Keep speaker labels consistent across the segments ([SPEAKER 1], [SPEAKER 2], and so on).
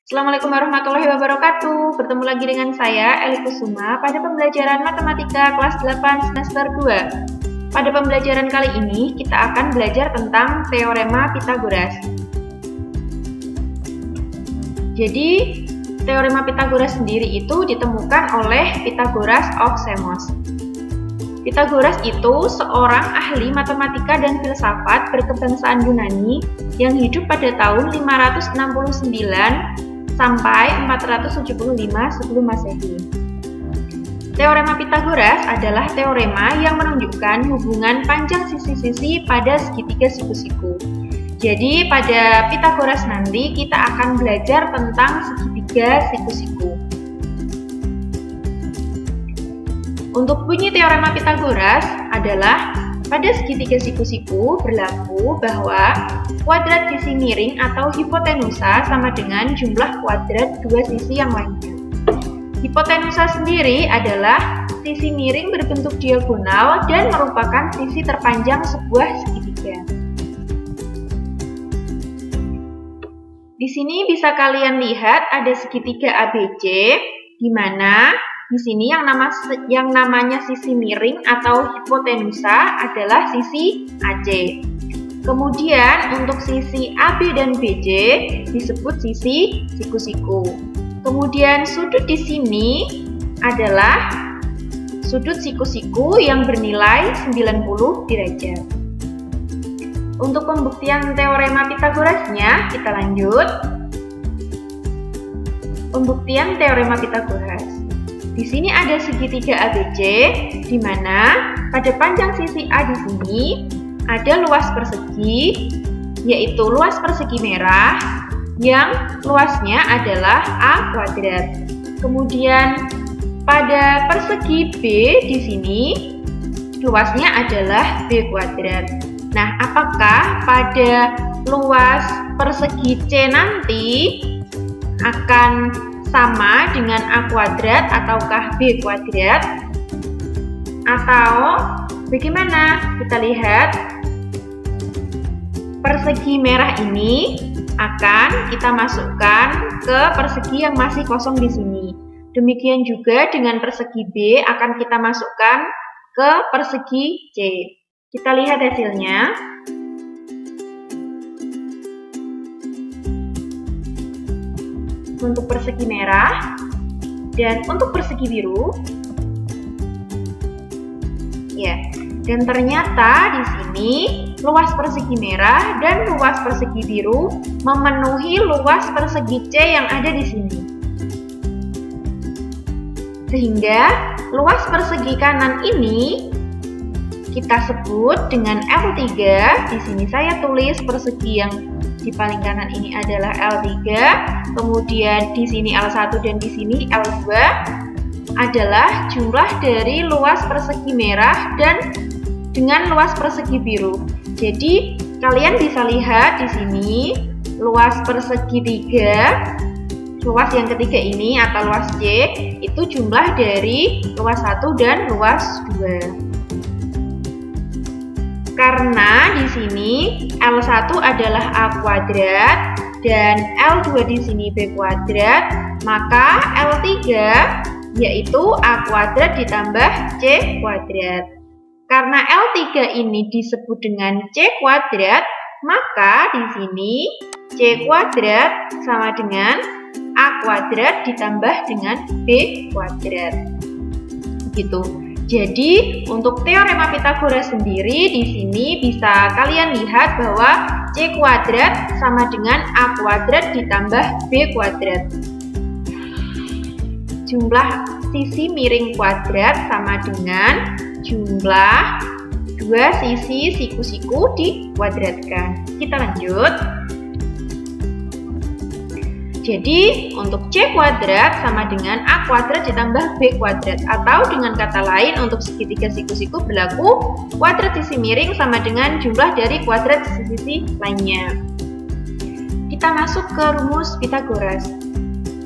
[SPEAKER 1] Assalamualaikum warahmatullahi wabarakatuh. Bertemu lagi dengan saya, Eli Kusuma, pada pembelajaran Matematika kelas 8 semester 2. Pada pembelajaran kali ini, kita akan belajar tentang Teorema Pitagoras. Jadi, Teorema Pitagoras sendiri itu ditemukan oleh Pythagoras of Samos. Pythagoras itu seorang ahli matematika dan filsafat berkebangsaan Yunani yang hidup pada tahun 569 sampai 475 sebelum Masehi. Teorema Pitagoras adalah teorema yang menunjukkan hubungan panjang sisi-sisi pada segitiga siku-siku. Jadi pada Pitagoras nanti kita akan belajar tentang segitiga siku-siku. Untuk bunyi teorema Pitagoras adalah pada segitiga siku-siku berlaku bahwa kuadrat sisi miring atau hipotenusa sama dengan jumlah kuadrat dua sisi yang lainnya. Hipotenusa sendiri adalah sisi miring berbentuk diagonal dan merupakan sisi terpanjang sebuah segitiga. Di sini bisa kalian lihat ada segitiga ABC, di mana di sini yang namanya sisi miring atau hipotenusa adalah sisi AC. Kemudian untuk sisi AB dan BC disebut sisi siku-siku. Kemudian sudut di sini adalah sudut siku-siku yang bernilai 90 derajat. Untuk pembuktian teorema Pitagorasnya, kita lanjut. Pembuktian teorema Pitagoras. Di sini ada segitiga ABC, di mana pada panjang sisi A di sini ada luas persegi, yaitu luas persegi merah, yang luasnya adalah A kuadrat. Kemudian pada persegi B di sini luasnya adalah B kuadrat. Nah, apakah pada luas persegi C nanti akan sama dengan A kuadrat ataukah B kuadrat? Atau bagaimana? Kita lihat persegi merah ini akan kita masukkan ke persegi yang masih kosong di sini. Demikian juga dengan persegi B akan kita masukkan ke persegi C. Kita lihat hasilnya. Untuk persegi merah dan untuk persegi biru. Ya, dan ternyata di sini luas persegi merah dan luas persegi biru memenuhi luas persegi C yang ada di sini. Sehingga luas persegi kanan ini kita sebut dengan L3. Di sini saya tulis persegi yang di paling kanan ini adalah L3, kemudian di sini L1 dan di sini L2 adalah jumlah dari luas persegi merah dan dengan luas persegi biru. Jadi kalian bisa lihat di sini luas persegi 3, luas yang ketiga ini atau luas C itu jumlah dari luas 1 dan luas 2. Karena di sini L1 adalah A kuadrat dan L2 di sini B kuadrat, maka L3 yaitu A kuadrat ditambah C kuadrat. Karena L3 ini disebut dengan C kuadrat, maka di sini C kuadrat sama dengan A kuadrat ditambah dengan B kuadrat. Begitu. Jadi, untuk teorema Pitagoras sendiri di sini bisa kalian lihat bahwa C kuadrat sama dengan A kuadrat ditambah B kuadrat. Jumlah sisi miring kuadrat sama dengan jumlah dua sisi siku-siku dikuadratkan. Kita lanjut. Jadi, untuk C kuadrat sama dengan A kuadrat ditambah B kuadrat. Atau dengan kata lain, untuk segitiga siku-siku berlaku kuadrat sisi miring sama dengan jumlah dari kuadrat sisi-sisi lainnya. Kita masuk ke rumus Pitagoras.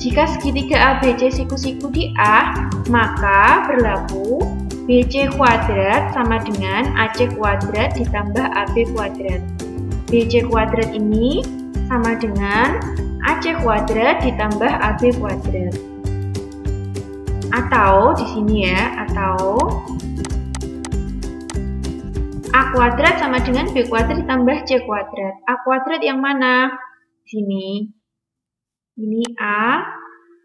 [SPEAKER 1] Jika segitiga ABC siku-siku di A, maka berlaku BC kuadrat sama dengan AC kuadrat ditambah AB kuadrat. BC kuadrat ini sama dengan AC kuadrat ditambah AB kuadrat. Atau di sini ya, atau A kuadrat sama dengan B kuadrat ditambah C kuadrat. A kuadrat yang mana? Di sini. Ini A,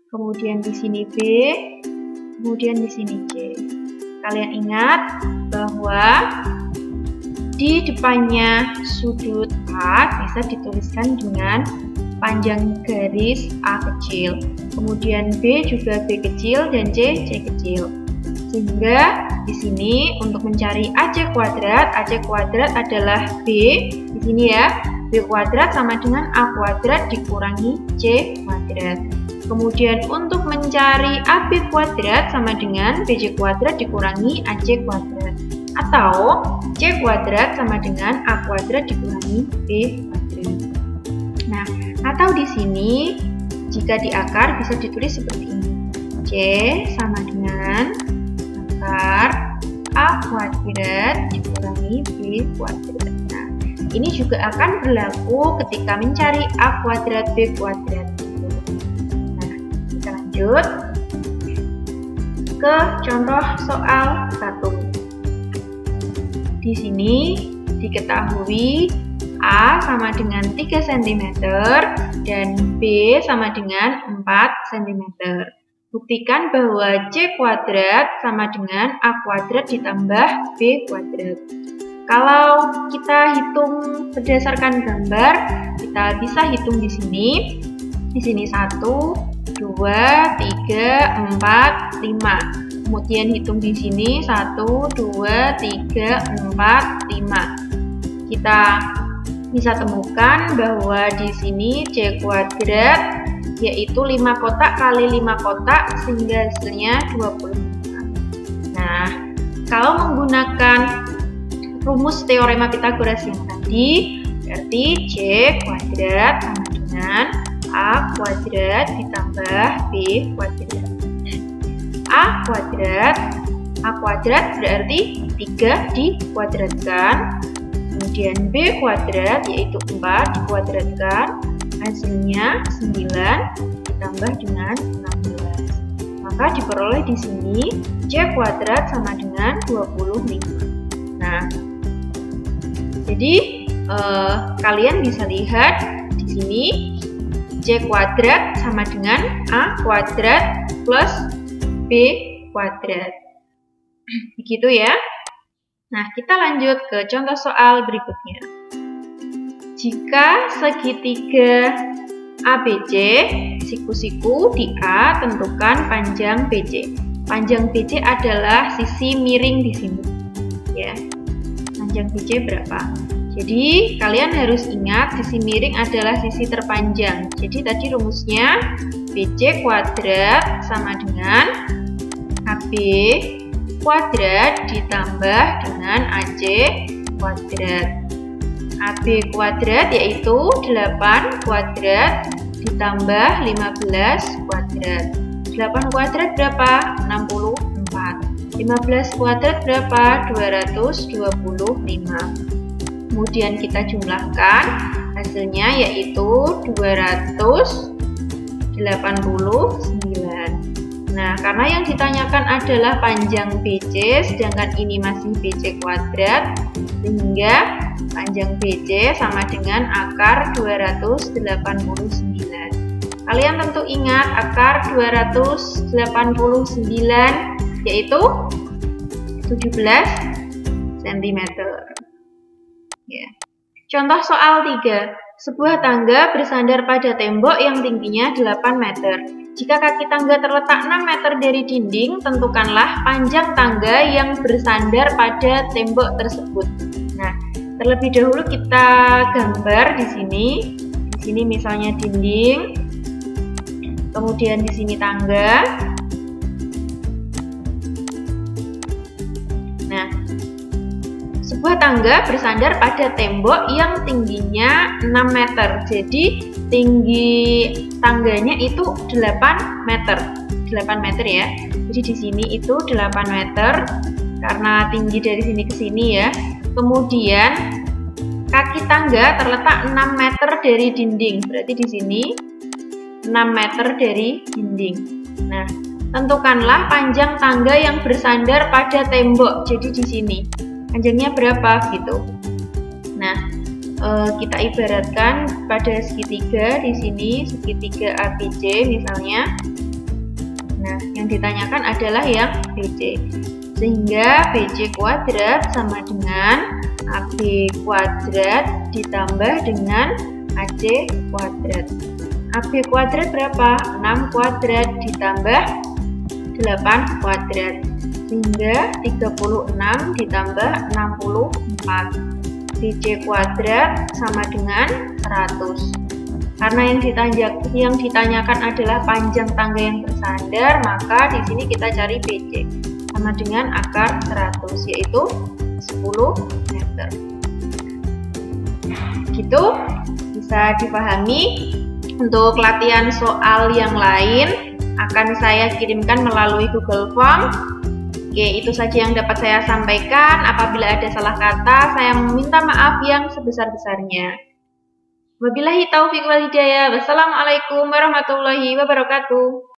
[SPEAKER 1] kemudian di sini B, kemudian di sini C. Kalian ingat bahwa di depannya sudut A bisa dituliskan dengan panjang garis A kecil. Kemudian B juga B kecil dan C kecil. Sehingga di sini untuk mencari AC kuadrat adalah B di sini ya. B kuadrat sama dengan A kuadrat dikurangi C kuadrat. Kemudian untuk mencari AB kuadrat sama dengan BC kuadrat dikurangi AC kuadrat. Atau C kuadrat sama dengan A kuadrat dikurangi B kuadrat. Nah, atau di sini jika di akar bisa ditulis seperti ini. C sama dengan akar A kuadrat dikurangi B kuadrat. Nah, ini juga akan berlaku ketika mencari A kuadrat B kuadrat. Nah, kita lanjut ke contoh soal 1. Di sini diketahui A sama dengan 3 cm dan B sama dengan 4 cm. Buktikan bahwa C kuadrat sama dengan A kuadrat ditambah B kuadrat. Kalau kita hitung berdasarkan gambar, kita bisa hitung di sini. Di sini 1, 2, 3, 4, 5. Kemudian hitung di sini 1, 2, 3, 4, 5. Kita bisa temukan bahwa di sini C kuadrat yaitu 5 kotak kali 5 kotak sehingga hasilnya 25. Nah, kalau menggunakan rumus teorema Pythagoras yang tadi, berarti C kuadrat sama dengan A kuadrat ditambah B kuadrat. A kuadrat berarti 3 dikuadratkan, kemudian B kuadrat yaitu 4 dikuadratkan, hasilnya 9 ditambah dengan 16. Maka diperoleh di sini C kuadrat sama dengan 25. Nah, jadi kalian bisa lihat di sini C kuadrat sama dengan A kuadrat plus B kuadrat. Begitu ya. Nah, kita lanjut ke contoh soal berikutnya. Jika segitiga ABC, siku-siku di A tentukan panjang BC. Panjang BC adalah sisi miring di sini. Ya. Panjang BC berapa? Jadi kalian harus ingat sisi miring adalah sisi terpanjang. Jadi tadi rumusnya BC kuadrat sama dengan AB kuadrat ditambah dengan AC kuadrat. AB kuadrat yaitu 8 kuadrat ditambah 15 kuadrat. 8 kuadrat berapa? 64. 15 kuadrat berapa? 225. Kemudian kita jumlahkan, hasilnya yaitu 289. Nah, karena yang ditanyakan adalah panjang BC, sedangkan ini masih BC kuadrat, sehingga panjang BC sama dengan akar 289. Kalian tentu ingat akar 289 yaitu 17 cm. Ya. Contoh soal 3. Sebuah tangga bersandar pada tembok yang tingginya 8 meter. Jika kaki tangga terletak 6 meter dari dinding, tentukanlah panjang tangga yang bersandar pada tembok tersebut. Nah, terlebih dahulu kita gambar di sini. Di sini misalnya dinding, kemudian di sini tangga. Nah, sebuah tangga bersandar pada tembok yang tingginya 6 meter. Jadi tinggi tangganya itu 8 meter. 8 meter ya. Jadi di sini itu 8 meter karena tinggi dari sini ke sini ya. Kemudian kaki tangga terletak 6 meter dari dinding. Berarti di sini 6 meter dari dinding. Nah, tentukanlah panjang tangga yang bersandar pada tembok. Jadi di sini panjangnya berapa gitu. Nah, kita ibaratkan pada segitiga di sini, segitiga ABC misalnya. Nah, yang ditanyakan adalah yang BC. Sehingga BC kuadrat sama dengan AB kuadrat ditambah dengan AC kuadrat. AB kuadrat berapa? 6 kuadrat ditambah 8 kuadrat. Sehingga 36 ditambah 64. BC kuadrat sama dengan 100. Karena yang ditanyakan adalah panjang tangga yang bersandar, maka di sini kita cari BC sama dengan akar 100, yaitu 10 meter. Gitu bisa dipahami. Untuk latihan soal yang lain akan saya kirimkan melalui Google Form. Oke, itu saja yang dapat saya sampaikan. Apabila ada salah kata, saya meminta maaf yang sebesar-besarnya. Wabillahi taufiq wal hidayah. Wassalamualaikum warahmatullahi wabarakatuh.